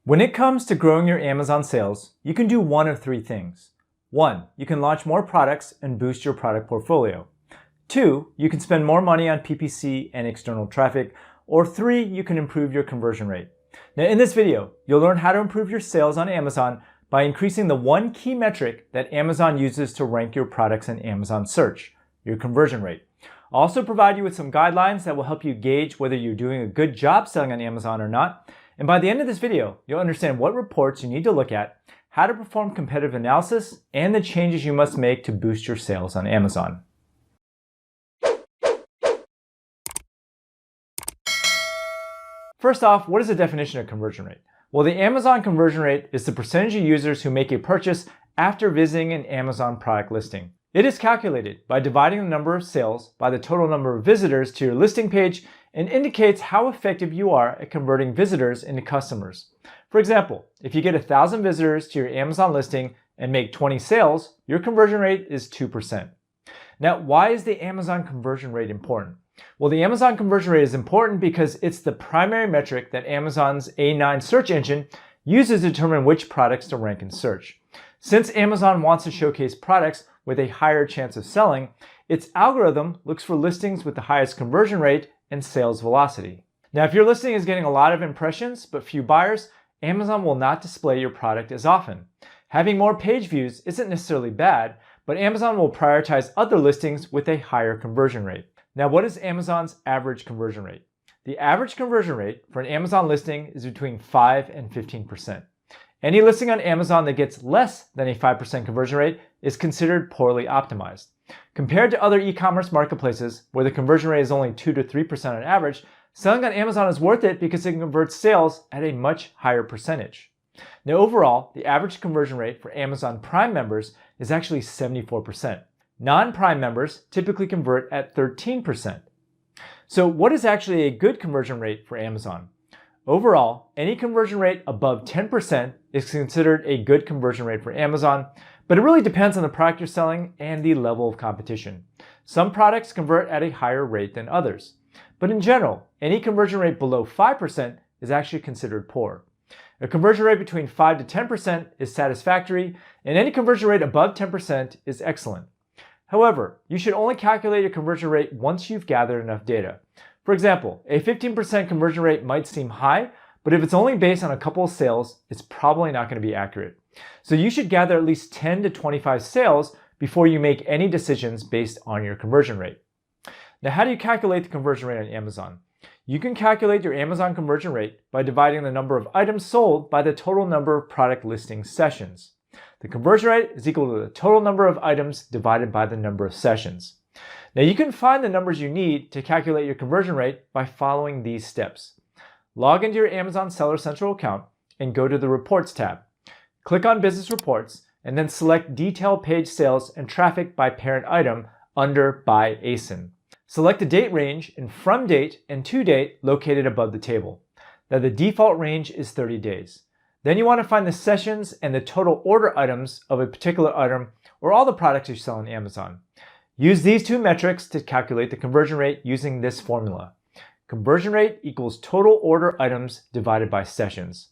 When it comes to growing your Amazon sales, you can do one of three things. 1. You can launch more products and boost your product portfolio. 2. You can spend more money on PPC and external traffic. Or 3. You can improve your conversion rate. Now in this video, you'll learn how to improve your sales on Amazon by increasing the one key metric that Amazon uses to rank your products in Amazon search, your conversion rate. I'll also provide you with some guidelines that will help you gauge whether you're doing a good job selling on Amazon or not. And by the end of this video, you'll understand what reports you need to look at, how to perform competitive analysis, and the changes you must make to boost your sales on Amazon. First off, what is the definition of conversion rate? Well, the Amazon conversion rate is the percentage of users who make a purchase after visiting an Amazon product listing. It is calculated by dividing the number of sales by the total number of visitors to your listing page and indicates how effective you are at converting visitors into customers. For example, if you get 1,000 visitors to your Amazon listing and make 20 sales, your conversion rate is 2%. Now, why is the Amazon conversion rate important? Well, the Amazon conversion rate is important because it's the primary metric that Amazon's A9 search engine uses to determine which products to rank in search. Since Amazon wants to showcase products with a higher chance of selling, its algorithm looks for listings with the highest conversion rate and sales velocity. Now, if your listing is getting a lot of impressions but few buyers, Amazon will not display your product as often. Having more page views isn't necessarily bad, but Amazon will prioritize other listings with a higher conversion rate. Now, what is Amazon's average conversion rate? The average conversion rate for an Amazon listing is between 5 and 15%. Any listing on Amazon that gets less than a 5% conversion rate is considered poorly optimized. Compared to other e-commerce marketplaces where the conversion rate is only 2 to 3% on average, selling on Amazon is worth it because it converts sales at a much higher percentage. Now overall, the average conversion rate for Amazon Prime members is actually 74%. Non-Prime members typically convert at 13%. So what is actually a good conversion rate for Amazon? Overall, any conversion rate above 10% is considered a good conversion rate for Amazon, but it really depends on the product you're selling and the level of competition. Some products convert at a higher rate than others. But in general, any conversion rate below 5% is actually considered poor. A conversion rate between 5 to 10% is satisfactory, and any conversion rate above 10% is excellent. However, you should only calculate a conversion rate once you've gathered enough data. For example, a 15% conversion rate might seem high, but if it's only based on a couple of sales, it's probably not going to be accurate. So you should gather at least 10 to 25 sales before you make any decisions based on your conversion rate. Now, how do you calculate the conversion rate on Amazon? You can calculate your Amazon conversion rate by dividing the number of items sold by the total number of product listing sessions. The conversion rate is equal to the total number of items divided by the number of sessions. Now you can find the numbers you need to calculate your conversion rate by following these steps. Log into your Amazon Seller Central account and go to the Reports tab. Click on Business Reports and then select Detail Page Sales and Traffic by Parent Item under By ASIN. Select the date range and From Date and To Date located above the table. Now the default range is 30 days. Then you want to find the sessions and the total order items of a particular item or all the products you sell on Amazon. Use these two metrics to calculate the conversion rate using this formula. Conversion rate equals total order items divided by sessions.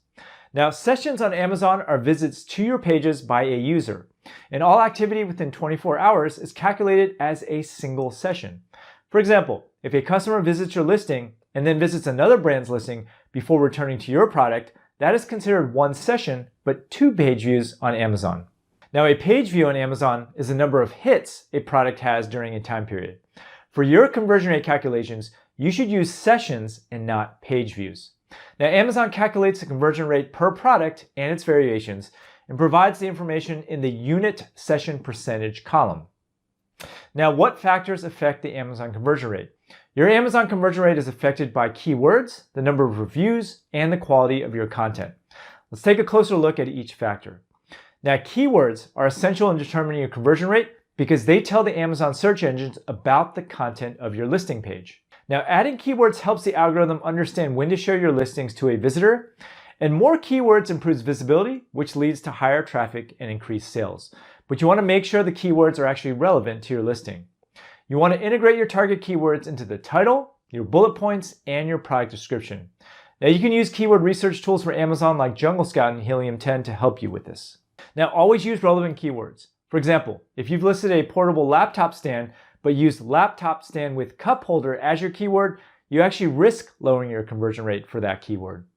Now, sessions on Amazon are visits to your pages by a user, and all activity within 24 hours is calculated as a single session. For example, if a customer visits your listing and then visits another brand's listing before returning to your product, that is considered one session, but 2 page views on Amazon. Now, a page view on Amazon is the number of hits a product has during a time period. For your conversion rate calculations, you should use sessions and not page views. Now, Amazon calculates the conversion rate per product and its variations and provides the information in the unit session percentage column. Now, what factors affect the Amazon conversion rate? Your Amazon conversion rate is affected by keywords, the number of reviews, and the quality of your content. Let's take a closer look at each factor. Now, keywords are essential in determining your conversion rate because they tell the Amazon search engines about the content of your listing page. Now, adding keywords helps the algorithm understand when to show your listings to a visitor, and more keywords improves visibility, which leads to higher traffic and increased sales. But you want to make sure the keywords are actually relevant to your listing. You want to integrate your target keywords into the title, your bullet points, and your product description. Now you can use keyword research tools for Amazon like Jungle Scout and Helium 10 to help you with this. Now always use relevant keywords. For example, if you've listed a portable laptop stand but used laptop stand with cup holder as your keyword, you actually risk lowering your conversion rate for that keyword.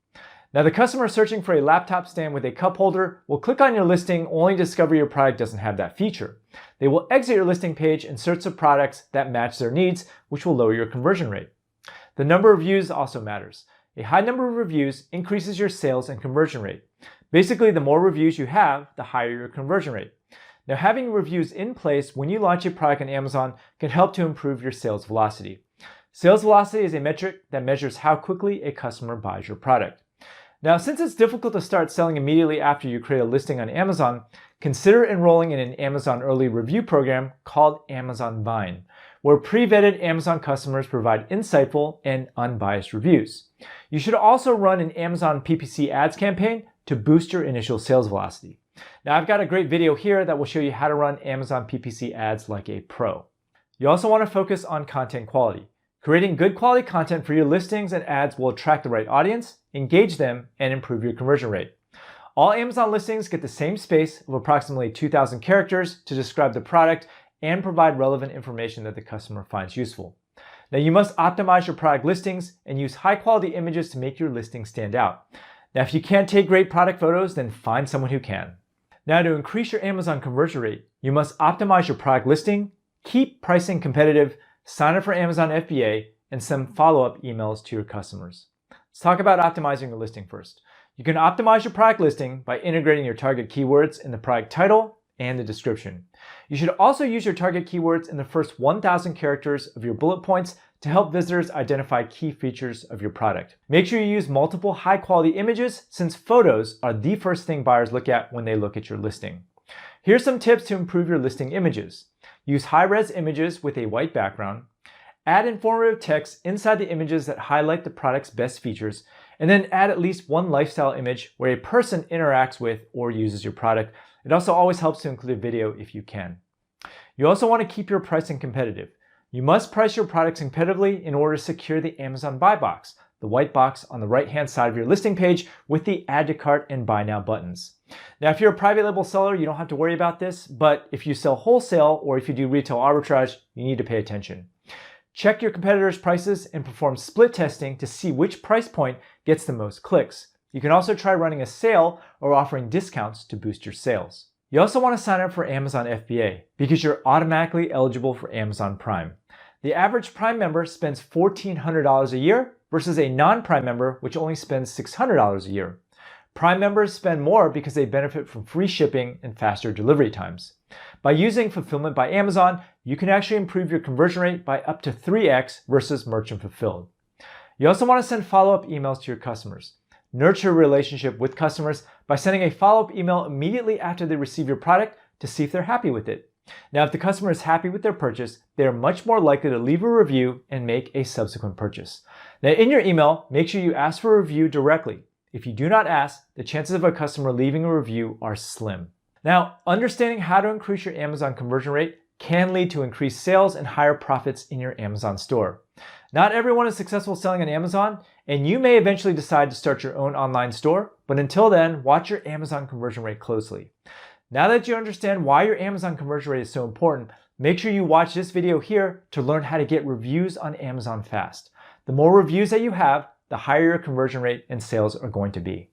Now the customer searching for a laptop stand with a cup holder will click on your listing only to discover your product doesn't have that feature. They will exit your listing page and search for products that match their needs, which will lower your conversion rate. The number of reviews also matters. A high number of reviews increases your sales and conversion rate. Basically, the more reviews you have, the higher your conversion rate. Now having reviews in place when you launch a product on Amazon can help to improve your sales velocity. Sales velocity is a metric that measures how quickly a customer buys your product. Now, since it's difficult to start selling immediately after you create a listing on Amazon, consider enrolling in an Amazon early review program called Amazon Vine, where pre-vetted Amazon customers provide insightful and unbiased reviews. You should also run an Amazon PPC ads campaign to boost your initial sales velocity. Now, I've got a great video here that will show you how to run Amazon PPC ads like a pro. You also want to focus on content quality. Creating good quality content for your listings and ads will attract the right audience, engage them, and improve your conversion rate. All Amazon listings get the same space of approximately 2,000 characters to describe the product and provide relevant information that the customer finds useful. Now you must optimize your product listings and use high quality images to make your listing stand out. Now if you can't take great product photos, then find someone who can. Now to increase your Amazon conversion rate, you must optimize your product listing, keep pricing competitive, sign up for Amazon FBA, and send follow-up emails to your customers. Let's talk about optimizing your listing first. You can optimize your product listing by integrating your target keywords in the product title and the description. You should also use your target keywords in the first 1,000 characters of your bullet points to help visitors identify key features of your product. Make sure you use multiple high-quality images since photos are the first thing buyers look at when they look at your listing. Here's some tips to improve your listing images. Use high-res images with a white background. Add informative text inside the images that highlight the product's best features, and then add at least one lifestyle image where a person interacts with or uses your product. It also always helps to include a video if you can. You also want to keep your pricing competitive. You must price your products competitively in order to secure the Amazon buy box, the white box on the right-hand side of your listing page with the add to cart and buy now buttons. Now, if you're a private label seller, you don't have to worry about this, but if you sell wholesale or if you do retail arbitrage, you need to pay attention. Check your competitors' prices and perform split testing to see which price point gets the most clicks. You can also try running a sale or offering discounts to boost your sales. You also want to sign up for Amazon FBA because you're automatically eligible for Amazon Prime. The average Prime member spends $1,400 a year versus a non-Prime member which only spends $600 a year. Prime members spend more because they benefit from free shipping and faster delivery times. By using Fulfillment by Amazon, you can actually improve your conversion rate by up to 3x versus merchant fulfilled. You also want to send follow-up emails to your customers. Nurture a relationship with customers by sending a follow-up email immediately after they receive your product to see if they're happy with it. Now, if the customer is happy with their purchase, they are much more likely to leave a review and make a subsequent purchase. Now, in your email, make sure you ask for a review directly. If you do not ask, the chances of a customer leaving a review are slim. Now, understanding how to increase your Amazon conversion rate can lead to increased sales and higher profits in your Amazon store. Not everyone is successful selling on Amazon, and you may eventually decide to start your own online store, but until then, watch your Amazon conversion rate closely. Now that you understand why your Amazon conversion rate is so important, make sure you watch this video here to learn how to get reviews on Amazon fast. The more reviews that you have, the higher your conversion rate and sales are going to be.